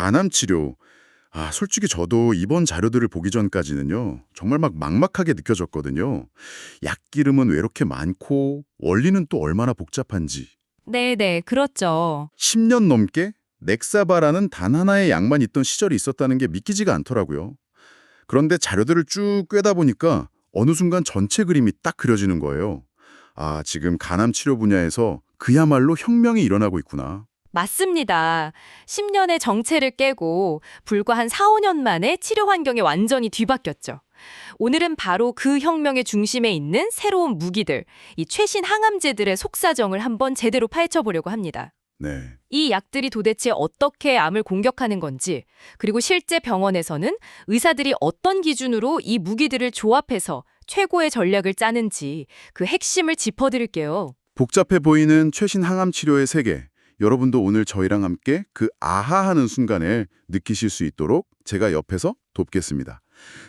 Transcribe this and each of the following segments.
간암 치료. 솔직히 저도 이번 자료들을 보기 전까지는요, 정말 막 막막하게 느껴졌거든요. 약 기름은 왜 이렇게 많고, 원리는 또 얼마나 복잡한지. 네네, 그렇죠. 10년 넘게 넥사바라는 단 하나의 약만 있던 시절이 있었다는 게 믿기지가 않더라고요. 그런데 자료들을 쭉 꿰다 보니까 어느 순간 전체 그림이 딱 그려지는 거예요. 지금 간암 치료 분야에서 그야말로 혁명이 일어나고 있구나. 맞습니다. 10년의 정체를 깨고 불과 한 4, 5년 만에 치료 환경이 완전히 뒤바뀌었죠. 오늘은 바로 그 혁명의 중심에 있는 새로운 무기들, 이 최신 항암제들의 속사정을 한번 제대로 파헤쳐 보려고 합니다. 네. 이 약들이 도대체 어떻게 암을 공격하는 건지, 그리고 실제 병원에서는 의사들이 어떤 기준으로 이 무기들을 조합해서 최고의 전략을 짜는지 그 핵심을 짚어드릴게요. 복잡해 보이는 최신 항암 치료의 세계. 여러분도 오늘 저희랑 함께 그 아하하는 순간을 느끼실 수 있도록 제가 옆에서 돕겠습니다.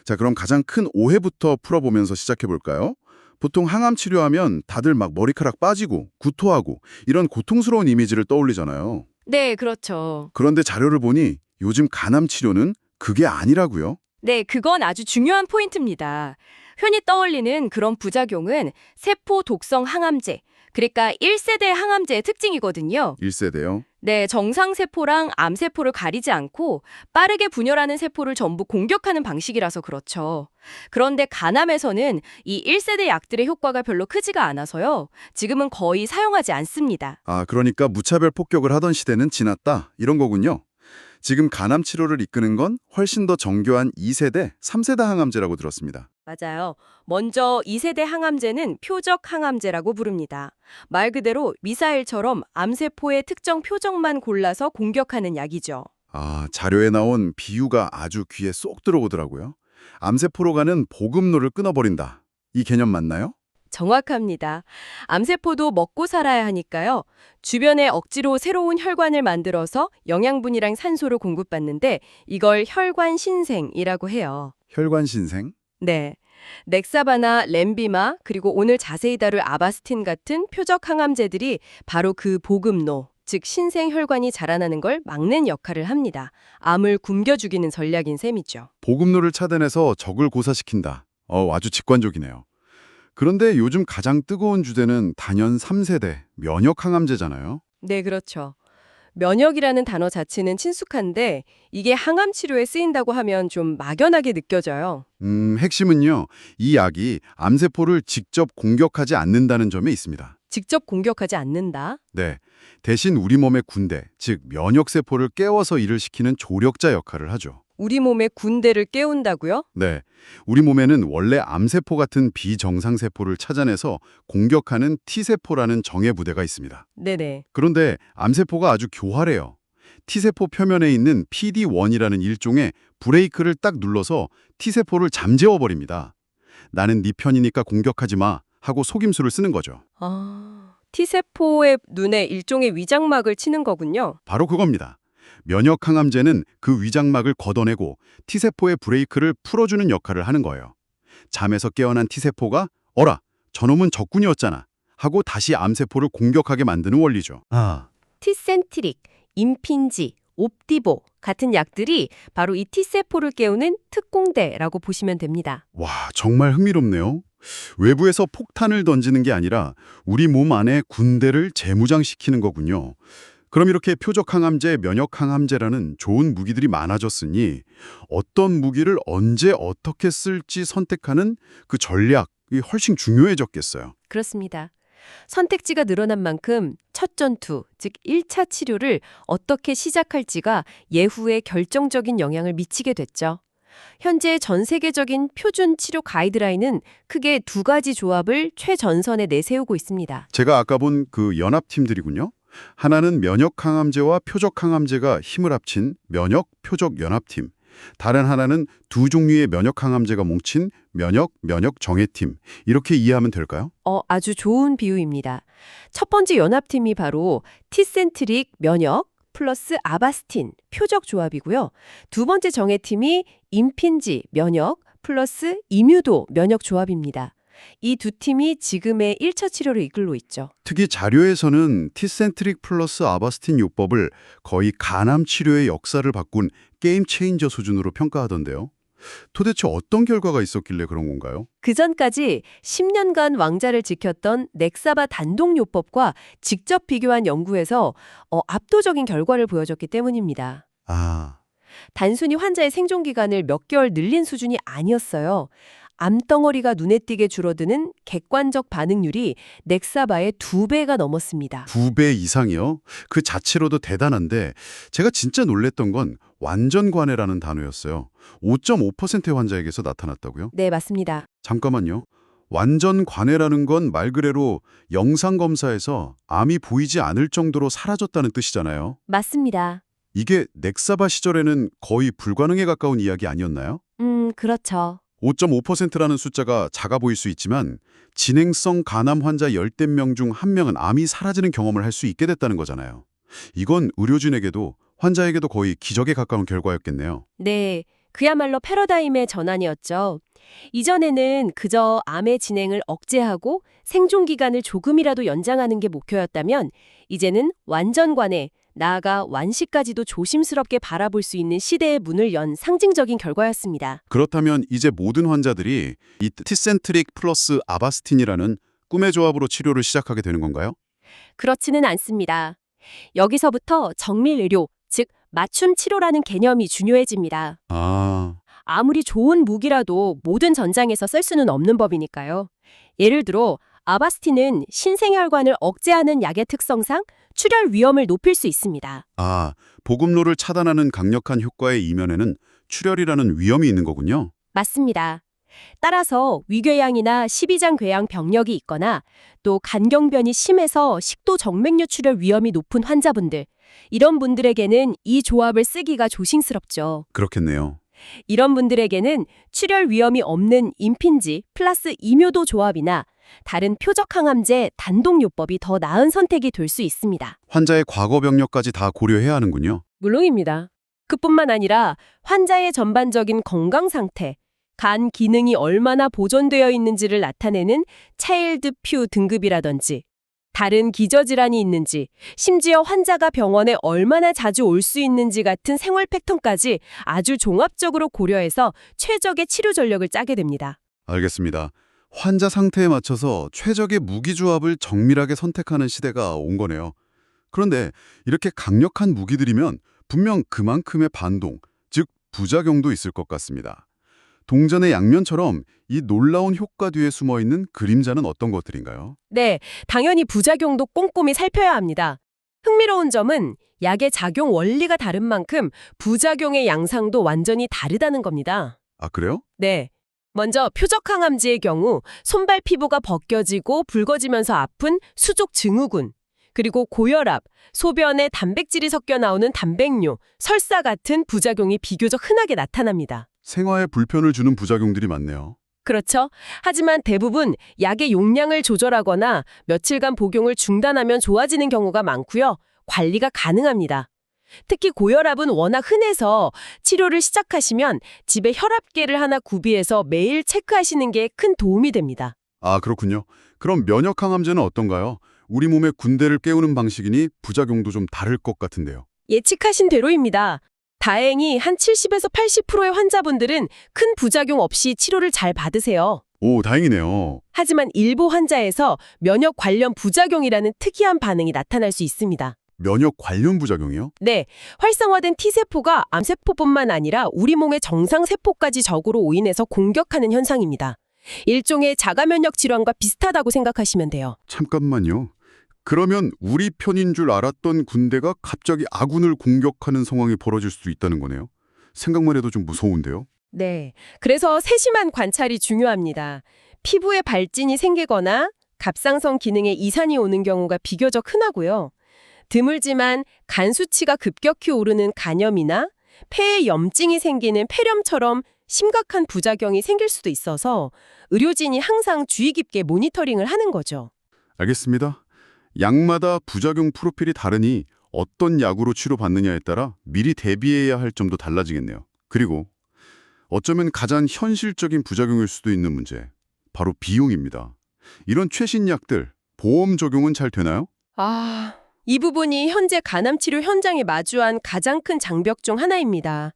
자, 그럼 가장 큰 오해부터 풀어보면서 시작해 볼까요? 보통 항암 치료하면 다들 막 머리카락 빠지고 구토하고 이런 고통스러운 이미지를 떠올리잖아요. 네, 그렇죠. 그런데 자료를 보니 요즘 간암 치료는 그게 아니라고요. 네, 그건 아주 중요한 포인트입니다. 흔히 떠올리는 그런 부작용은 세포 독성 항암제, 그러니까 1세대 항암제의 특징이거든요. 1세대요. 네, 정상세포랑 암세포를 가리지 않고 빠르게 분열하는 세포를 전부 공격하는 방식이라서 그렇죠. 그런데 간암에서는 이 1세대 약들의 효과가 별로 크지가 않아서요. 지금은 거의 사용하지 않습니다. 그러니까 무차별 폭격을 하던 시대는 지났다. 이런 거군요. 지금 간암 치료를 이끄는 건 훨씬 더 정교한 2세대, 3세대 항암제라고 들었습니다. 맞아요. 먼저 2세대 항암제는 표적 항암제라고 부릅니다. 말 그대로 미사일처럼 암세포의 특정 표적만 골라서 공격하는 약이죠. 자료에 나온 비유가 아주 귀에 쏙 들어오더라고요. 암세포로 가는 보급로를 끊어버린다. 이 개념 맞나요? 정확합니다. 암세포도 먹고 살아야 하니까요. 주변에 억지로 새로운 혈관을 만들어서 영양분이랑 산소를 공급받는데 이걸 혈관 신생이라고 해요. 혈관 신생? 네. 넥사바나 렘비마 그리고 오늘 자세히 다룰 아바스틴 같은 표적 항암제들이 바로 그 보급로, 즉 신생 혈관이 자라나는 걸 막는 역할을 합니다. 암을 굶겨 죽이는 전략인 셈이죠. 보급로를 차단해서 적을 고사시킨다. 아주 직관적이네요. 그런데 요즘 가장 뜨거운 주제는 단연 3세대 면역 항암제잖아요. 네, 그렇죠. 면역이라는 단어 자체는 친숙한데 이게 항암 치료에 쓰인다고 하면 좀 막연하게 느껴져요. 핵심은요. 이 약이 암세포를 직접 공격하지 않는다는 점에 있습니다. 직접 공격하지 않는다? 네. 대신 우리 몸의 군대, 즉 면역세포를 깨워서 일을 시키는 조력자 역할을 하죠. 우리 몸의 군대를 깨운다고요? 네. 우리 몸에는 원래 암세포 같은 비정상세포를 찾아내서 공격하는 T세포라는 정예 부대가 있습니다. 네네. 그런데 암세포가 아주 교활해요. T세포 표면에 있는 PD-1이라는 일종의 브레이크를 딱 눌러서 T세포를 잠재워버립니다. 나는 네 편이니까 공격하지 마 하고 속임수를 쓰는 거죠. T세포의 눈에 일종의 위장막을 치는 거군요. 바로 그겁니다. 면역 항암제는 그 위장막을 걷어내고 T세포의 브레이크를 풀어주는 역할을 하는 거예요. 잠에서 깨어난 T세포가 어라, 저놈은 적군이었잖아 하고 다시 암세포를 공격하게 만드는 원리죠. 티센트릭, 임핀지, 옵디보 같은 약들이 바로 이 T세포를 깨우는 특공대라고 보시면 됩니다. 와, 정말 흥미롭네요. 외부에서 폭탄을 던지는 게 아니라 우리 몸 안에 군대를 재무장시키는 거군요. 그럼 이렇게 표적 항암제, 면역 항암제라는 좋은 무기들이 많아졌으니 어떤 무기를 언제 어떻게 쓸지 선택하는 그 전략이 훨씬 중요해졌겠어요. 그렇습니다. 선택지가 늘어난 만큼 첫 전투, 즉 1차 치료를 어떻게 시작할지가 예후에 결정적인 영향을 미치게 됐죠. 현재 전 세계적인 표준 치료 가이드라인은 크게 두 가지 조합을 최전선에 내세우고 있습니다. 제가 아까 본 그 연합팀들이군요. 하나는 면역 항암제와 표적 항암제가 힘을 합친 면역 표적 연합팀. 다른 하나는 두 종류의 면역 항암제가 뭉친 면역 정예팀. 이렇게 이해하면 될까요? 아주 좋은 비유입니다. 첫 번째 연합팀이 바로 티센트릭 면역 플러스 아바스틴 표적 조합이고요. 두 번째 정예팀이 임핀지 면역 플러스 이뮤도 면역 조합입니다. 이 두 팀이 지금의 1차 치료를 이끌고 있죠. 특히 자료에서는 티센트릭 플러스 아바스틴 요법을 거의 간암 치료의 역사를 바꾼 게임 체인저 수준으로 평가하던데요. 도대체 어떤 결과가 있었길래 그런 건가요? 그 전까지 10년간 왕자를 지켰던 넥사바 단독요법과 직접 비교한 연구에서 압도적인 결과를 보여줬기 때문입니다. 아, 단순히 환자의 생존 기간을 몇 개월 늘린 수준이 아니었어요. 암덩어리가 눈에 띄게 줄어드는 객관적 반응률이 넥사바의 2배가 넘었습니다. 2배 이상이요? 그 자체로도 대단한데 제가 진짜 놀랬던 건 완전 관해라는 단어였어요. 5.5%의 환자에게서 나타났다고요? 네, 맞습니다. 잠깐만요. 완전 관해라는 건 말 그대로 영상 검사에서 암이 보이지 않을 정도로 사라졌다는 뜻이잖아요. 맞습니다. 이게 넥사바 시절에는 거의 불가능에 가까운 이야기 아니었나요? 그렇죠. 5.5%라는 숫자가 작아 보일 수 있지만 진행성 간암 환자 10명 중 1명은 암이 사라지는 경험을 할 수 있게 됐다는 거잖아요. 이건 의료진에게도 환자에게도 거의 기적에 가까운 결과였겠네요. 네, 그야말로 패러다임의 전환이었죠. 이전에는 그저 암의 진행을 억제하고 생존 기간을 조금이라도 연장하는 게 목표였다면 이제는 완전 관해, 나아가 완시까지도 조심스럽게 바라볼 수 있는 시대의 문을 연 상징적인 결과였습니다. 그렇다면 이제 모든 환자들이 이 티센트릭 플러스 아바스틴이라는 꿈의 조합으로 치료를 시작하게 되는 건가요? 그렇지는 않습니다. 여기서부터 정밀 의료, 즉 맞춤 치료라는 개념이 중요해집니다. 아, 아무리 좋은 무기라도 모든 전장에서 쓸 수는 없는 법이니까요. 예를 들어 아바스틴은 신생혈관을 억제하는 약의 특성상 출혈 위험을 높일 수 있습니다. 보급로를 차단하는 강력한 효과의 이면에는 출혈이라는 위험이 있는 거군요. 맞습니다. 따라서 위궤양이나 십이장 궤양 병력이 있거나 또 간경변이 심해서 식도 정맥류 출혈 위험이 높은 환자분들, 이런 분들에게는 이 조합을 쓰기가 조심스럽죠. 그렇겠네요. 이런 분들에게는 출혈 위험이 없는 임핀지 플러스 이묘도 조합이나 다른 표적 항암제 단독요법이 더 나은 선택이 될 수 있습니다. 환자의 과거 병력까지 다 고려해야 하는군요. 물론입니다. 그뿐만 아니라 환자의 전반적인 건강 상태, 간 기능이 얼마나 보존되어 있는지를 나타내는 차일드 퓨 등급이라든지 다른 기저질환이 있는지, 심지어 환자가 병원에 얼마나 자주 올 수 있는지 같은 생활 패턴까지 아주 종합적으로 고려해서 최적의 치료 전략을 짜게 됩니다. 알겠습니다. 환자 상태에 맞춰서 최적의 무기 조합을 정밀하게 선택하는 시대가 온 거네요. 그런데 이렇게 강력한 무기들이면 분명 그만큼의 반동, 즉 부작용도 있을 것 같습니다. 동전의 양면처럼 이 놀라운 효과 뒤에 숨어있는 그림자는 어떤 것들인가요? 네, 당연히 부작용도 꼼꼼히 살펴야 합니다. 흥미로운 점은 약의 작용 원리가 다른 만큼 부작용의 양상도 완전히 다르다는 겁니다. 아, 그래요? 네. 먼저 표적 항암제의 경우 손발 피부가 벗겨지고 붉어지면서 아픈 수족 증후군, 그리고 고혈압, 소변에 단백질이 섞여 나오는 단백뇨, 설사 같은 부작용이 비교적 흔하게 나타납니다. 생화에 불편을 주는 부작용들이 많네요. 그렇죠. 하지만 대부분 약의 용량을 조절하거나 며칠간 복용을 중단하면 좋아지는 경우가 많고요. 관리가 가능합니다. 특히 고혈압은 워낙 흔해서 치료를 시작하시면 집에 혈압계를 하나 구비해서 매일 체크하시는 게 큰 도움이 됩니다. 아, 그렇군요. 그럼 면역항암제는 어떤가요? 우리 몸의 군대를 깨우는 방식이니 부작용도 좀 다를 것 같은데요. 예측하신 대로입니다. 다행히 한 70에서 80%의 환자분들은 큰 부작용 없이 치료를 잘 받으세요. 오, 다행이네요. 하지만 일부 환자에서 면역 관련 부작용이라는 특이한 반응이 나타날 수 있습니다. 면역 관련 부작용이요? 네, 활성화된 T세포가 암세포뿐만 아니라 우리 몸의 정상세포까지 적으로 오인해서 공격하는 현상입니다. 일종의 자가면역 질환과 비슷하다고 생각하시면 돼요. 잠깐만요. 그러면 우리 편인 줄 알았던 군대가 갑자기 아군을 공격하는 상황이 벌어질 수도 있다는 거네요. 생각만 해도 좀 무서운데요. 네, 그래서 세심한 관찰이 중요합니다. 피부에 발진이 생기거나 갑상선 기능에 이산이 오는 경우가 비교적 흔하고요. 드물지만 간 수치가 급격히 오르는 간염이나 폐에 염증이 생기는 폐렴처럼 심각한 부작용이 생길 수도 있어서 의료진이 항상 주의 깊게 모니터링을 하는 거죠. 알겠습니다. 약마다 부작용 프로필이 다르니 어떤 약으로 치료받느냐에 따라 미리 대비해야 할 점도 달라지겠네요. 그리고 어쩌면 가장 현실적인 부작용일 수도 있는 문제, 바로 비용입니다. 이런 최신 약들, 보험 적용은 잘 되나요? 이 부분이 현재 간암치료 현장에 마주한 가장 큰 장벽 중 하나입니다.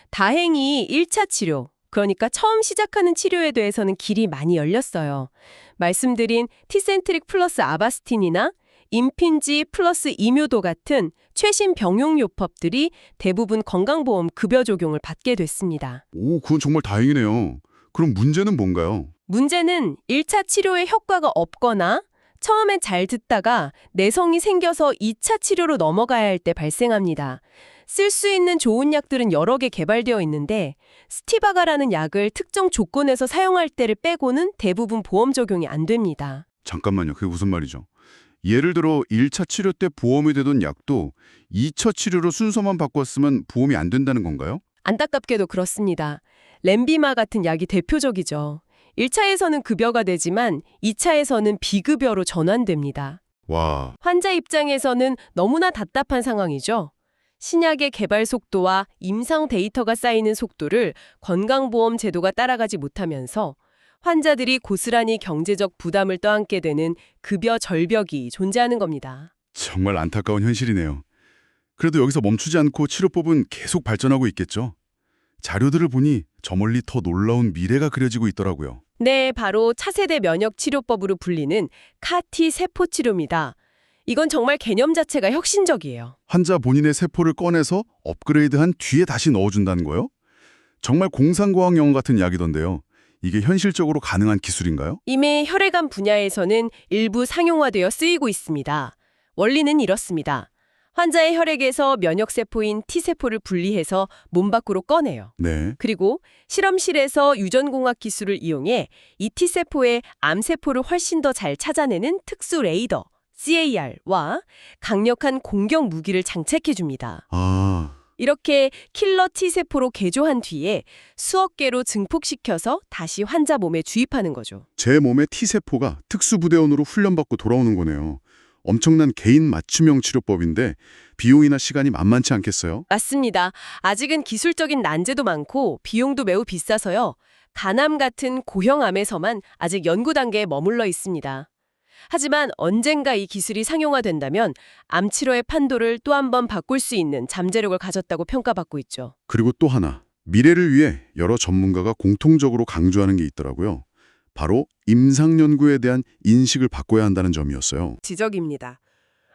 다행히 1차 치료, 그러니까 처음 시작하는 치료에 대해서는 길이 많이 열렸어요. 말씀드린 티센트릭 플러스 아바스틴이나 임핀지 플러스 이묘도 같은 최신 병용요법들이 대부분 건강보험 급여 적용을 받게 됐습니다. 오, 그건 정말 다행이네요. 그럼 문제는 뭔가요? 문제는 1차 치료에 효과가 없거나 처음엔 잘 듣다가 내성이 생겨서 2차 치료로 넘어가야 할 때 발생합니다. 쓸 수 있는 좋은 약들은 여러 개 개발되어 있는데 스티바가라는 약을 특정 조건에서 사용할 때를 빼고는 대부분 보험 적용이 안 됩니다. 잠깐만요. 그게 무슨 말이죠? 예를 들어 1차 치료 때 보험이 되던 약도 2차 치료로 순서만 바꿨으면 보험이 안 된다는 건가요? 안타깝게도 그렇습니다. 렌비마 같은 약이 대표적이죠. 1차에서는 급여가 되지만 2차에서는 비급여로 전환됩니다. 와, 환자 입장에서는 너무나 답답한 상황이죠. 신약의 개발 속도와 임상 데이터가 쌓이는 속도를 건강보험 제도가 따라가지 못하면서 환자들이 고스란히 경제적 부담을 떠안게 되는 급여 절벽이 존재하는 겁니다. 정말 안타까운 현실이네요. 그래도 여기서 멈추지 않고 치료법은 계속 발전하고 있겠죠? 자료들을 보니 저 멀리 더 놀라운 미래가 그려지고 있더라고요. 네, 바로 차세대 면역 치료법으로 불리는 카티 세포 치료입니다. 이건 정말 개념 자체가 혁신적이에요. 환자 본인의 세포를 꺼내서 업그레이드한 뒤에 다시 넣어준다는 거요? 정말 공상과학 영화 같은 이야기던데요. 이게 현실적으로 가능한 기술인가요? 이미 혈액암 분야에서는 일부 상용화되어 쓰이고 있습니다. 원리는 이렇습니다. 환자의 혈액에서 면역세포인 T세포를 분리해서 몸 밖으로 꺼내요. 네. 그리고 실험실에서 유전공학 기술을 이용해 이 T세포의 암세포를 훨씬 더 잘 찾아내는 특수 레이더, CAR와 강력한 공격 무기를 장착해줍니다. 이렇게 킬러 T세포로 개조한 뒤에 수억 개로 증폭시켜서 다시 환자 몸에 주입하는 거죠. 제 몸의 T세포가 특수부대원으로 훈련받고 돌아오는 거네요. 엄청난 개인 맞춤형 치료법인데 비용이나 시간이 만만치 않겠어요? 맞습니다. 아직은 기술적인 난제도 많고 비용도 매우 비싸서요. 간암 같은 고형암에서만 아직 연구 단계에 머물러 있습니다. 하지만 언젠가 이 기술이 상용화된다면 암 치료의 판도를 또 한 번 바꿀 수 있는 잠재력을 가졌다고 평가받고 있죠. 그리고 또 하나, 미래를 위해 여러 전문가가 공통적으로 강조하는 게 있더라고요. 바로 임상 연구에 대한 인식을 바꿔야 한다는 점이었어요. 지적입니다.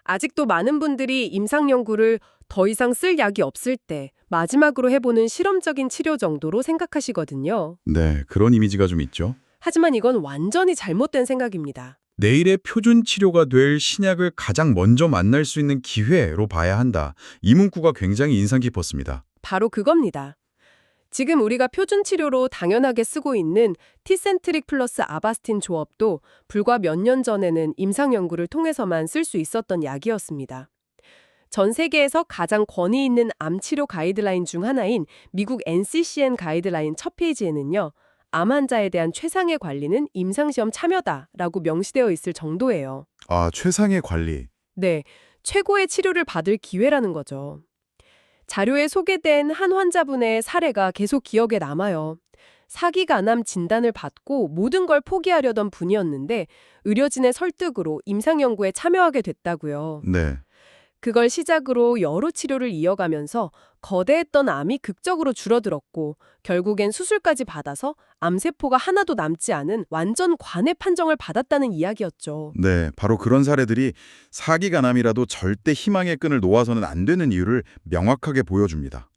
아직도 많은 분들이 임상 연구를 더 이상 쓸 약이 없을 때 마지막으로 해보는 실험적인 치료 정도로 생각하시거든요. 네, 그런 이미지가 좀 있죠. 하지만 이건 완전히 잘못된 생각입니다. 내일의 표준 치료가 될 신약을 가장 먼저 만날 수 있는 기회로 봐야 한다. 이 문구가 굉장히 인상 깊었습니다. 바로 그겁니다. 지금 우리가 표준 치료로 당연하게 쓰고 있는 티센트릭 플러스 아바스틴 조합도 불과 몇 년 전에는 임상 연구를 통해서만 쓸 수 있었던 약이었습니다. 전 세계에서 가장 권위 있는 암 치료 가이드라인 중 하나인 미국 NCCN 가이드라인 첫 페이지에는요. 암 환자에 대한 최상의 관리는 임상시험 참여다라고 명시되어 있을 정도예요. 아, 최상의 관리. 네, 최고의 치료를 받을 기회라는 거죠. 자료에 소개된 한 환자분의 사례가 계속 기억에 남아요. 사기간암 진단을 받고 모든 걸 포기하려던 분이었는데 의료진의 설득으로 임상연구에 참여하게 됐다고요. 네. 그걸 시작으로 여러 치료를 이어가면서 거대했던 암이 극적으로 줄어들었고 결국엔 수술까지 받아서 암세포가 하나도 남지 않은 완전 관해 판정을 받았다는 이야기였죠. 네, 바로 그런 사례들이 사기간암이라도 절대 희망의 끈을 놓아서는 안 되는 이유를 명확하게 보여줍니다.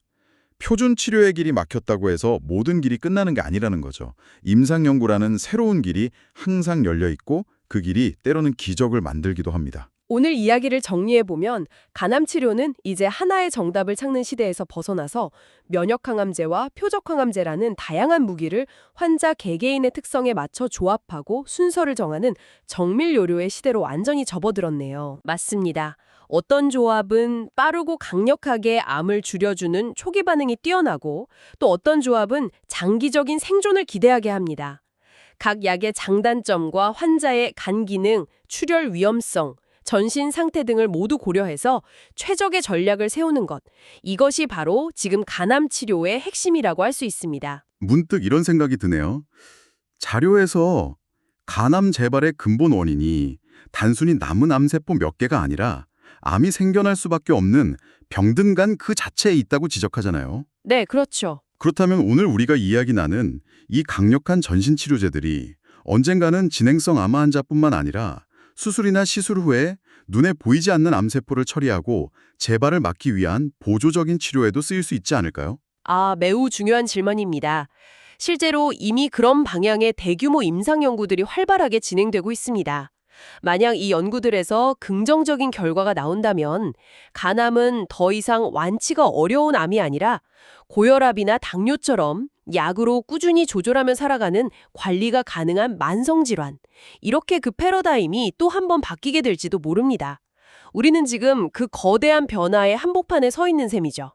표준 치료의 길이 막혔다고 해서 모든 길이 끝나는 게 아니라는 거죠. 임상연구라는 새로운 길이 항상 열려 있고 그 길이 때로는 기적을 만들기도 합니다. 오늘 이야기를 정리해보면 간암 치료는 이제 하나의 정답을 찾는 시대에서 벗어나서 면역항암제와 표적항암제라는 다양한 무기를 환자 개개인의 특성에 맞춰 조합하고 순서를 정하는 정밀요료의 시대로 완전히 접어들었네요. 맞습니다. 어떤 조합은 빠르고 강력하게 암을 줄여주는 초기 반응이 뛰어나고 또 어떤 조합은 장기적인 생존을 기대하게 합니다. 각 약의 장단점과 환자의 간 기능, 출혈 위험성, 전신 상태 등을 모두 고려해서 최적의 전략을 세우는 것. 이것이 바로 지금 간암 치료의 핵심이라고 할 수 있습니다. 문득 이런 생각이 드네요. 자료에서 간암 재발의 근본 원인이 단순히 남은 암세포 몇 개가 아니라 암이 생겨날 수밖에 없는 병든 간 그 자체에 있다고 지적하잖아요. 네, 그렇죠. 그렇다면 오늘 우리가 이야기 나눈 이 강력한 전신치료제들이 언젠가는 진행성 암 환자뿐만 아니라 수술이나 시술 후에 눈에 보이지 않는 암세포를 처리하고 재발을 막기 위한 보조적인 치료에도 쓰일 수 있지 않을까요? 아, 매우 중요한 질문입니다. 실제로 이미 그런 방향의 대규모 임상 연구들이 활발하게 진행되고 있습니다. 만약 이 연구들에서 긍정적인 결과가 나온다면 간암은 더 이상 완치가 어려운 암이 아니라 고혈압이나 당뇨처럼 약으로 꾸준히 조절하며 살아가는 관리가 가능한 만성질환, 이렇게 그 패러다임이 또 한 번 바뀌게 될지도 모릅니다. 우리는 지금 그 거대한 변화의 한복판에 서 있는 셈이죠.